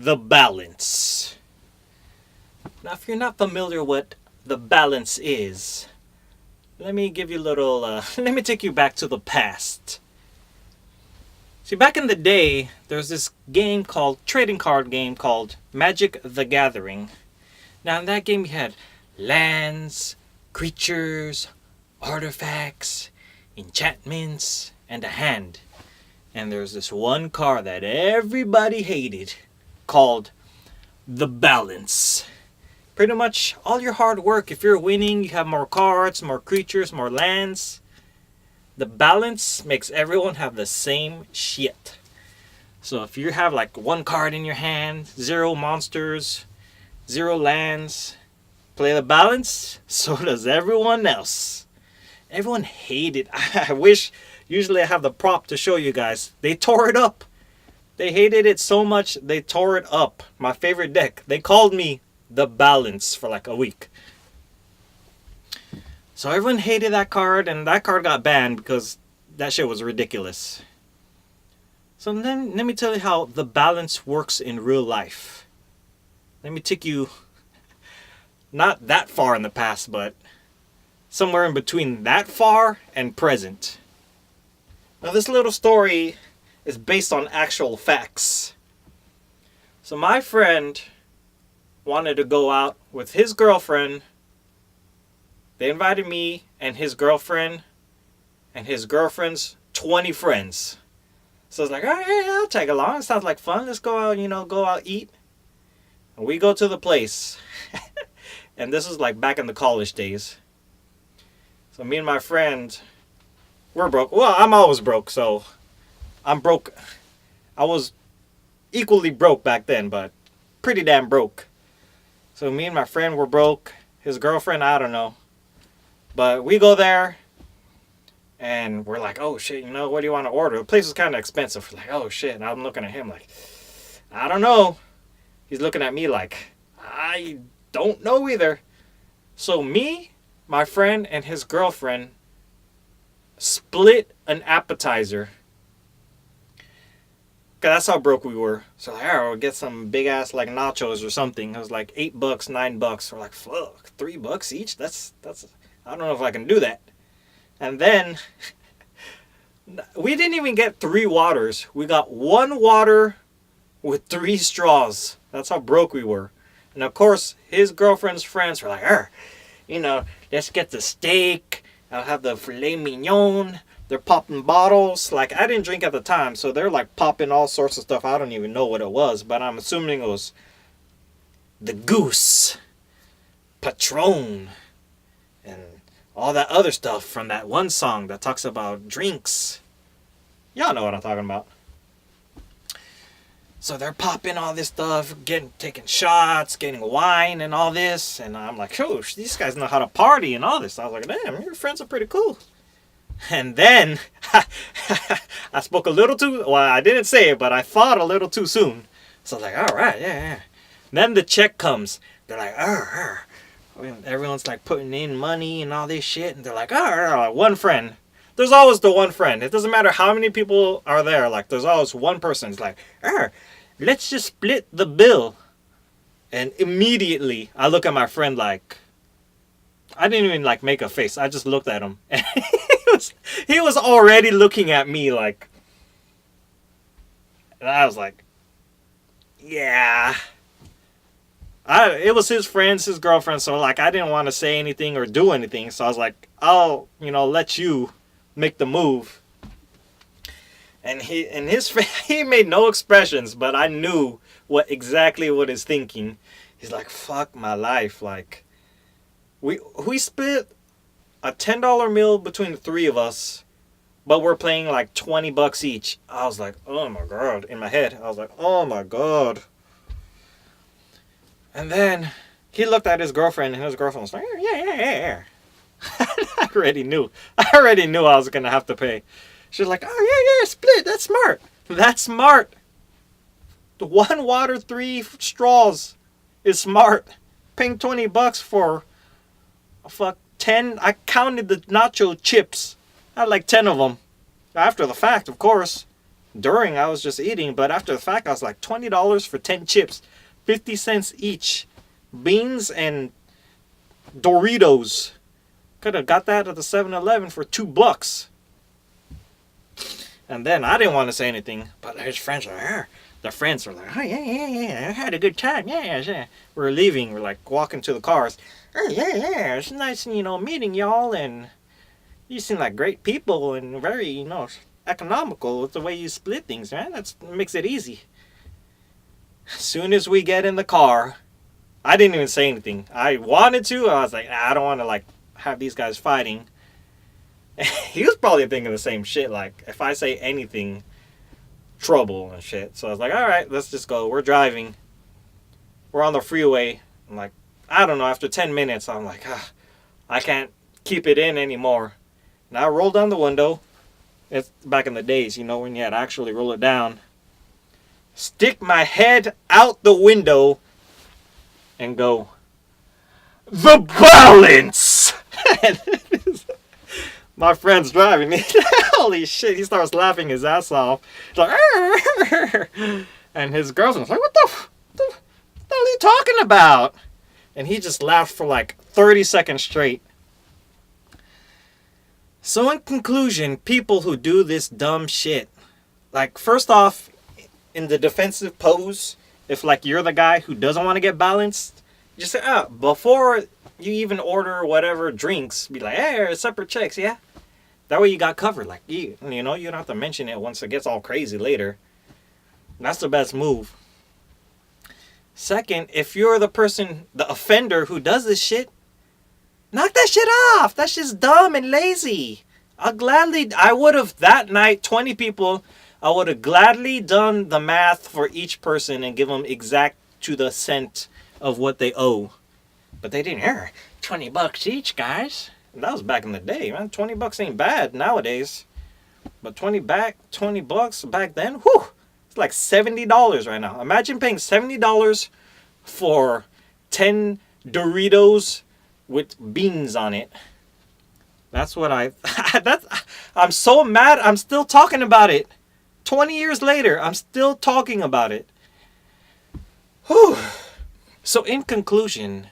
the balance. Now, if you're not familiar what the balance is, let me give you a little, let me take you back to the past. See, back in the day, there's this game called, trading card game called Magic the Gathering. Now, in that game, you had lands, creatures, artifacts, enchantments, and a hand. And there's this one card that everybody hated called the balance. Pretty much all your hard work, if you're winning, you have more cards, more creatures, more lands. The balance makes everyone have the same shit. So if you have like one card in your hand, 0 monsters, 0 lands, play the balance, so does everyone else. Everyone hated. I wish, usually I have the prop to show you guys. They tore it up. They hated it so much, they tore it up. My favorite deck. They called me the balance for like a week. So everyone hated that card, and that card got banned because that shit was ridiculous. So then, let me tell you how the balance works in real life. Let me take you not that far in the past, but somewhere in between that far and present. Now, this little story is based on actual facts. So my friend wanted to go out with his girlfriend. They invited me and his girlfriend's 20 friends. So I was like, all right, yeah, I'll tag along. It sounds like fun. Let's go out, go out, eat. And we go to the place. And this is like back in the college days. So me and my friend, we're broke. Well, I'm always broke, so I'm broke. I was equally broke back then, but pretty damn broke. So me and my friend were broke. His girlfriend, I don't know. But we go there, and we're like, oh shit, what do you want to order? The place was kind of expensive. We're like, oh shit. And I'm looking at him like, I don't know. He's looking at me like, I don't know either. So me, my friend, and his girlfriend split an appetizer. Cause that's how broke we were. So like, alright, we'll get some big ass like nachos or something. It was like $8, $9. We're like, fuck, $3 each? That's I don't know if I can do that. And then we didn't even get 3 waters. We got 1 water with 3 straws. That's how broke we were. And of course, his girlfriend's friends were like, let's get the steak. I'll have the filet mignon. They're popping bottles. Like, I didn't drink at the time, so they're like popping all sorts of stuff. I don't even know what it was, but I'm assuming it was the Goose, Patron, and all that other stuff from that one song that talks about drinks. Y'all know what I'm talking about. So they're popping all this stuff, taking shots, getting wine and all this. And I'm like, oh, these guys know how to party and all this. I was like, damn, your friends are pretty cool. And then I spoke a little too, well, I didn't say it, but I thought a little too soon. So I was like, all right, yeah. Then the check comes. They're like, everyone's like putting in money and all this shit. And they're like, one friend. There's always the one friend. It doesn't matter how many people are there. Like, there's always one person. It's like, let's just split the bill. And immediately I look at my friend like, I didn't even like make a face. I just looked at him. And he was already looking at me like, and I was like, yeah. It was his friends, his girlfriend. So like, I didn't want to say anything or do anything. So I was like, I'll, let you make the move. And he made no expressions, but I knew exactly what he's thinking. He's like, fuck my life. Like, we split a $10 meal between the 3 of us, but we're paying like $20 each. I was like, oh my God. In my head, I was like, oh my God. And then he looked at his girlfriend, and his girlfriend was like, yeah. I already knew I was going to have to pay. She's like, oh, yeah, split. That's smart. That's smart. The 1 water, 3 straws is smart. Paying $20 for a fuck 10. I counted the nacho chips. I had like 10 of them. After the fact, of course. During, I was just eating, but after the fact, I was like $20 for 10 chips, 50 cents each. Beans and Doritos. Could have got that at the 7-Eleven for $2. And then I didn't want to say anything, but his friends were there. The friends were like, oh, yeah, I had a good time, yeah. We're leaving, we're like walking to the cars. Oh, yeah, it's nice, meeting y'all, and you seem like great people and very, economical with the way you split things, man. That makes it easy. As soon as we get in the car, I didn't even say anything. I wanted to. I was like, nah, I don't want to have these guys fighting. He was probably thinking the same shit. Like, if I say anything, trouble and shit. So I was like, all right, let's just go. We're driving. We're on the freeway. I'm like, I don't know. After 10 minutes, I'm like, I can't keep it in anymore. And I roll down the window. It's back in the days, when you had to actually roll it down. Stick my head out the window and go, the balance! My friend's driving me. Holy shit, he starts laughing his ass off. He's like, arr! And his girlfriend's like, what the hell are you talking about? And he just laughed for like 30 seconds straight. So in conclusion, people who do this dumb shit, like, first off, in the defensive pose, if you're the guy who doesn't want to get balanced, just say, before you even order whatever drinks, be like, hey, separate checks, yeah? That way you got covered. Like, you don't have to mention it once it gets all crazy later. That's the best move. Second, if you're the person, the offender who does this shit, knock that shit off. That's just dumb and lazy. I would have, that night, 20 people, I would have gladly done the math for each person and give them exact to the cent of what they owe. But they didn't hear. $20 each, guys. And that was back in the day, man. $20 ain't bad nowadays. But $20 back then, whew, it's like $70 right now. Imagine paying $70 for 10 Doritos with beans on it. That's what I'm so mad. I'm still talking about it. 20 years later, I'm still talking about it. Whew. So in conclusion,